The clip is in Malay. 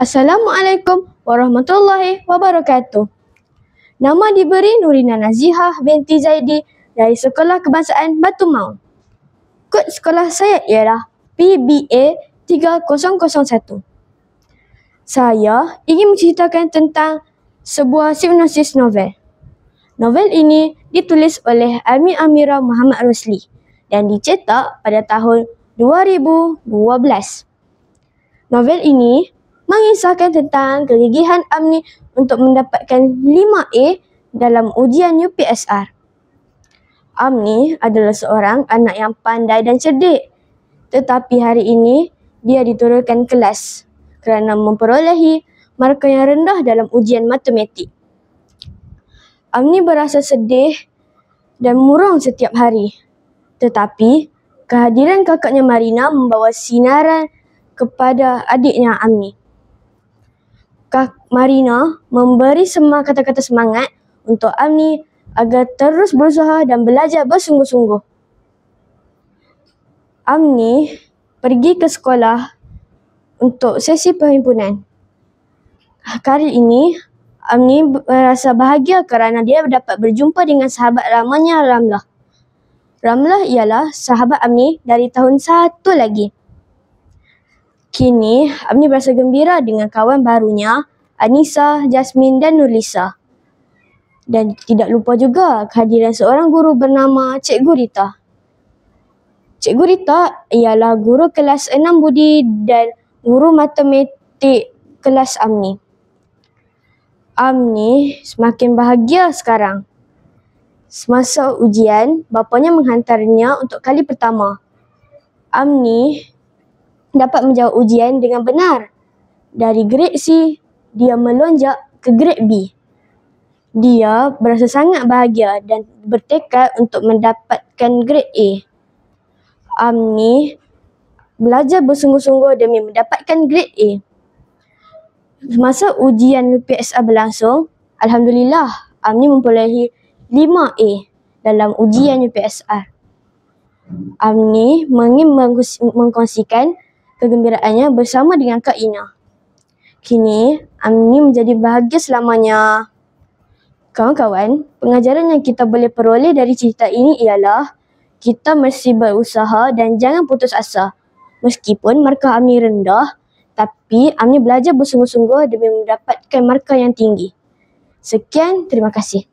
Assalamualaikum warahmatullahi wabarakatuh. Nama diberi Nurina Nazihah binti Zaidi dari Sekolah Kebangsaan Batu Maung. Kod sekolah saya ialah PBA 3001. Saya ingin menceritakan tentang sebuah hipnosis novel. Novel ini ditulis oleh Ami Amira Muhammad Rosli dan dicetak pada tahun 2012. Novel ini mengisahkan tentang kegigihan Amni untuk mendapatkan 5A dalam ujian UPSR. Amni adalah seorang anak yang pandai dan cerdik, tetapi hari ini dia diturunkan kelas kerana memperolehi markah yang rendah dalam ujian matematik. Amni berasa sedih dan murung setiap hari. Tetapi kehadiran kakaknya Marina membawa sinaran kepada adiknya Amni. Kak Marina memberi semua kata-kata semangat untuk Amni agar terus berusaha dan belajar bersungguh-sungguh. Amni pergi ke sekolah untuk sesi perhimpunan. Kali ini Amni merasa bahagia kerana dia dapat berjumpa dengan sahabat lamanya Ramlah. Ramlah ialah sahabat Amni dari tahun 1 lagi. Kini Amni berasa gembira dengan kawan barunya Anissa, Jasmine dan Nurlisa. Dan tidak lupa juga kehadiran seorang guru bernama Cikgu Rita. Cikgu Rita ialah guru kelas 6 budi dan guru matematik kelas Amni. Amni semakin bahagia sekarang. Semasa ujian, bapanya menghantarnya untuk kali pertama. Amni dapat menjawab ujian dengan benar. Dari grade C, dia melonjak ke grade B. Dia berasa sangat bahagia dan bertekad untuk mendapatkan grade A. Amni belajar bersungguh-sungguh demi mendapatkan grade A. Semasa ujian UPSR berlangsung, Alhamdulillah, Amni memperolehi 5A dalam ujian UPSR. Amni ingin mengkongsikan kegembiraannya bersama dengan Kak Ina. Kini, Amni menjadi bahagia selamanya. Kawan-kawan, pengajaran yang kita boleh peroleh dari cerita ini ialah kita mesti berusaha dan jangan putus asa. Meskipun markah Amni rendah, tapi Amni belajar bersungguh-sungguh demi mendapatkan markah yang tinggi. Sekian, terima kasih.